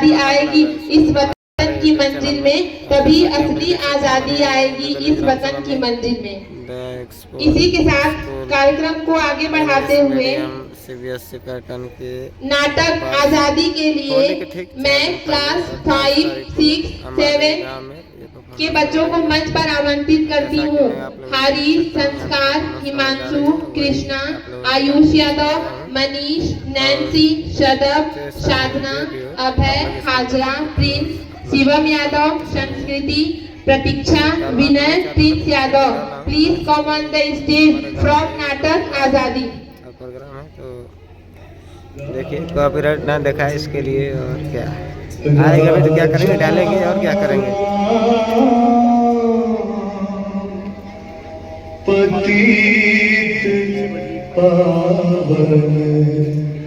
आजादी आएगी इस वतन की मंजिल में, तभी असली आजादी आएगी इस वतन की मंजिल में। इसी के साथ कार्यक्रम को आगे बढ़ाते हुए CBSE पैटर्न के नाटक आजादी के लिए मैं क्लास 5, 6, 7 के बच्चों को मंच पर आमंत्रित करती हूँ। Haris, Sanskar, Himanshu, Krishna, Ayush Yadav, Manish, Nancy, Shadab, Sadhana, Abhay, Hajra, Prince, Shivam Yadav, Sanskriti, Pratiksha, Vinay, Prince Yadav, please come on the stage from नाटक आजादी। प्रोग्राम है तो देखिए, कॉपीराइट ना दिखाए इसके लिए। और क्या आएगा भी तो क्या करेंगे, डालेंगे और क्या करेंगे।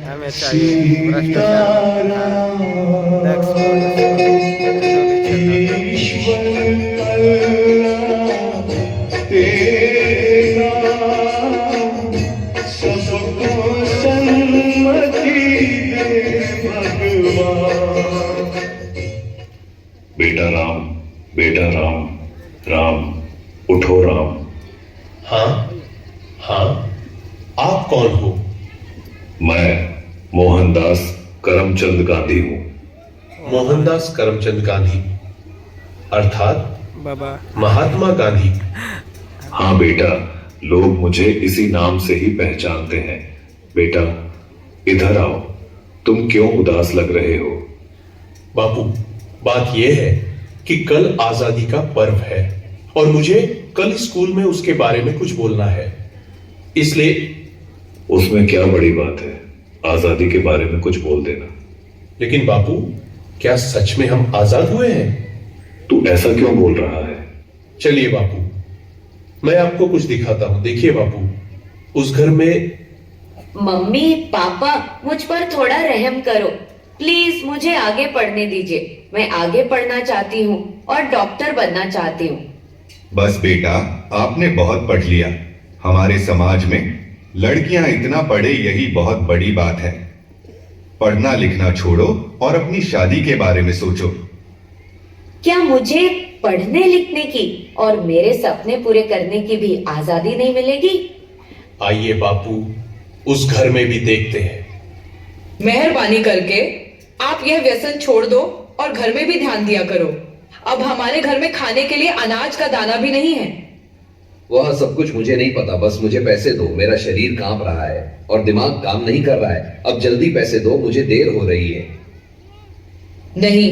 हमें चाहिए भ्रष्टाचार बेटा राम, बेटा राम, राम उठो राम। हाँ हाँ, आप कौन हो? मैं मोहनदास करमचंद गांधी हूँ। मोहनदास करमचंद गांधी अर्थात बाबा महात्मा गांधी। हाँ बेटा, लोग मुझे इसी नाम से ही पहचानते हैं। बेटा इधर आओ, तुम क्यों उदास लग रहे हो? बापू, बात यह है कि कल आजादी का पर्व है और मुझे कल स्कूल में उसके बारे में कुछ बोलना है, इसलिए। उसमें क्या बड़ी बात है, आजादी के बारे में कुछ बोल देना। लेकिन बापू, क्या सच में हम आजाद हुए हैं? तू ऐसा क्यों बोल रहा है? चलिए बापू, मैं आपको कुछ दिखाता हूं। देखिए बापू, उस घर में। मम्मी पापा, मुझ पर थोड़ा रहम करो प्लीज, मुझे आगे पढ़ने दीजिए। मैं आगे पढ़ना चाहती हूँ और डॉक्टर बनना चाहती हूँ। बस बेटा, आपने बहुत पढ़ लिया। हमारे समाज में लड़कियां इतना पढ़े यही बहुत बड़ी बात है। पढ़ना लिखना छोड़ो और अपनी शादी के बारे में सोचो। क्या मुझे पढ़ने लिखने की और मेरे सपने पूरे करने की भी आजादी नहीं मिलेगी? आइए बापू, उस घर में भी देखते हैं। मेहरबानी करके आप यह व्यसन छोड़ दो और घर में भी ध्यान दिया करो। अब हमारे घर में खाने के लिए अनाज का दाना भी नहीं है। वह सब कुछ मुझे नहीं पता, बस मुझे पैसे दो। मेरा शरीर कांप रहा है और दिमाग काम नहीं कर रहा है। अब जल्दी पैसे दो, मुझे देर हो रही है। नहीं,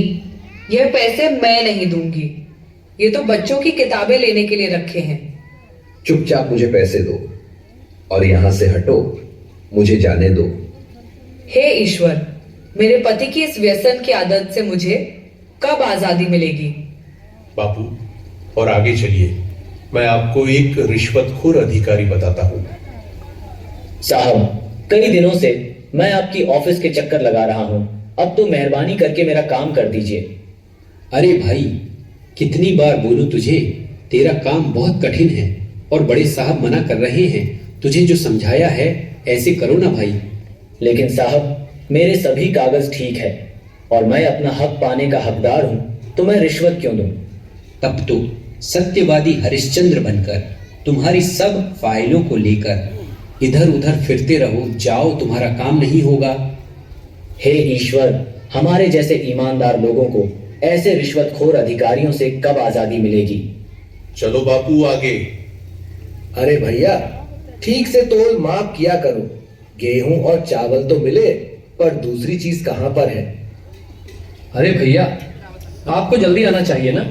यह पैसे मैं नहीं दूंगी। ये तो बच्चों की किताबें लेने के लिए रखे हैं। चुपचाप मुझे पैसे दो और यहां से हटो, मुझे जाने दो। हे ईश्वर, मेरे पति की इस व्यसन की आदत से मुझे कब आजादी मिलेगी? बापू, और आगे चलिए, मैं आपको एक रिश्वतखोर अधिकारी बताता हूं। साहब, कई दिनों से मैं आपकी ऑफिस के चक्कर लगा रहा हूं। अब तो मेहरबानी करके मेरा काम कर दीजिए। अरे भाई, कितनी बार बोलूं तुझे, तेरा काम बहुत कठिन है और बड़े साहब मना कर रहे हैं। तुझे जो समझाया है ऐसे करो ना भाई। लेकिन साहब, मेरे सभी कागज ठीक है और मैं अपना हक पाने का हकदार हूं, तो मैं रिश्वत क्यों दूं? तब तो सत्यवादी हरिश्चंद्र बनकर तुम्हारी सब फाइलों को लेकर इधर उधर फिरते रहो। जाओ, तुम्हारा काम नहीं होगा। हे ईश्वर, हमारे जैसे ईमानदार लोगों को ऐसे रिश्वतखोर अधिकारियों से कब आजादी मिलेगी? चलो बापू आगे। अरे भैया, ठीक से तोल माप किया करो। गेहूं और चावल तो मिले, पर दूसरी चीज कहां पर है? अरे भैया, आपको जल्दी आना चाहिए ना।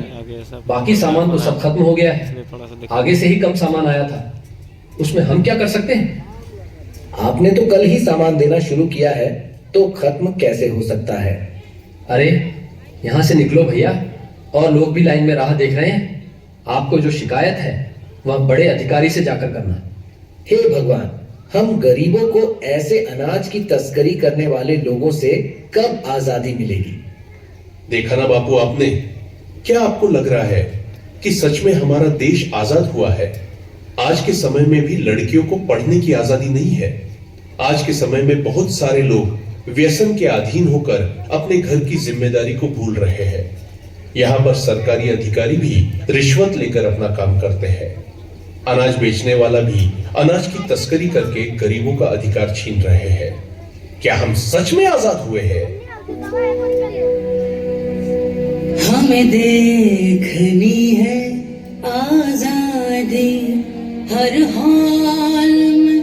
बाकी सामान तो सब खत्म हो गया है। आगे से ही कम सामान आया था, उसमें हम क्या कर सकते हैं? आपने तो कल ही सामान देना शुरू किया है, तो खत्म कैसे हो सकता है? अरे यहाँ से निकलो भैया, और लोग भी लाइन में राह देख रहे हैं। आपको जो शिकायत है वह बड़े अधिकारी से जाकर करना। हे भगवान, हम गरीबों को ऐसे अनाज की तस्करी करने वाले लोगों से कब आजादी मिलेगी? देखा ना बापू आपने, क्या आपको लग रहा है कि सच में हमारा देश आजाद हुआ है? आज के समय में भी लड़कियों को पढ़ने की आजादी नहीं है। आज के समय में बहुत सारे लोग व्यसन के अधीन होकर अपने घर की जिम्मेदारी को भूल रहे हैं। यहाँ पर सरकारी अधिकारी भी रिश्वत लेकर अपना काम करते हैं। अनाज बेचने वाला भी अनाज की तस्करी करके गरीबों का अधिकार छीन रहे हैं। क्या हम सच में आजाद हुए हैं? हमें देखनी है आजादी हर हाल में,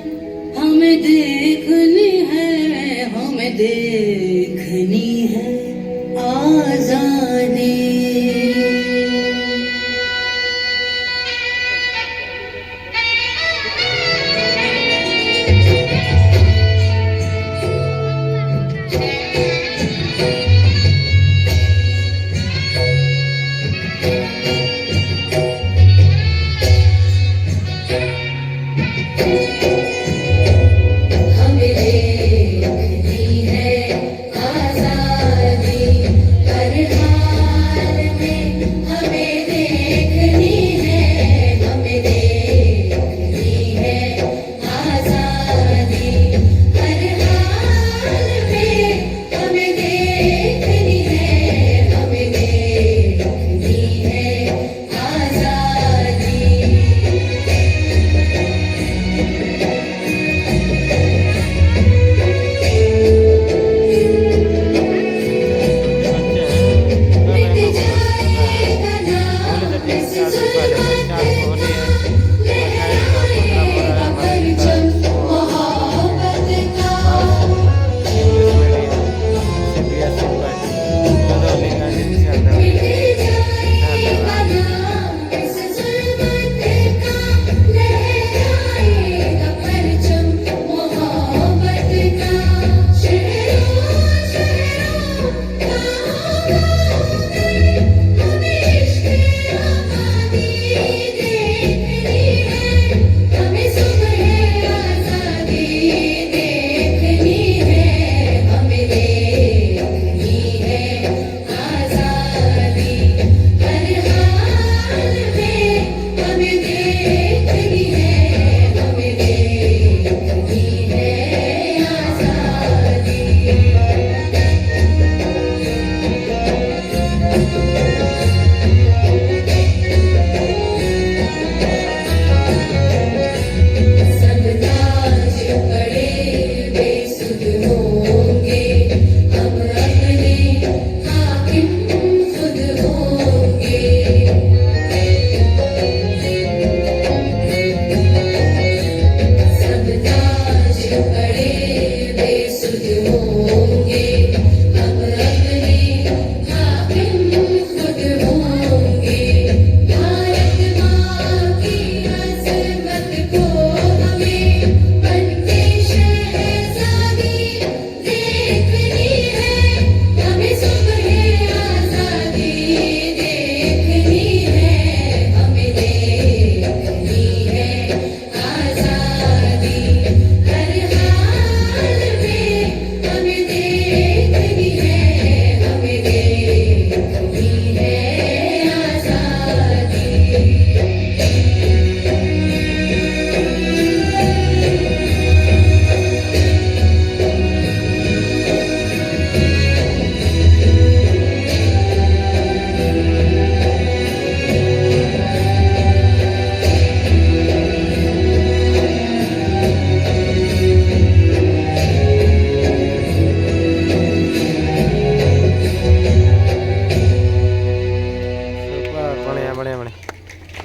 हमें देखनी है, हमें देखनी है आजादी। बढ़िया बढ़िया बढ़िया।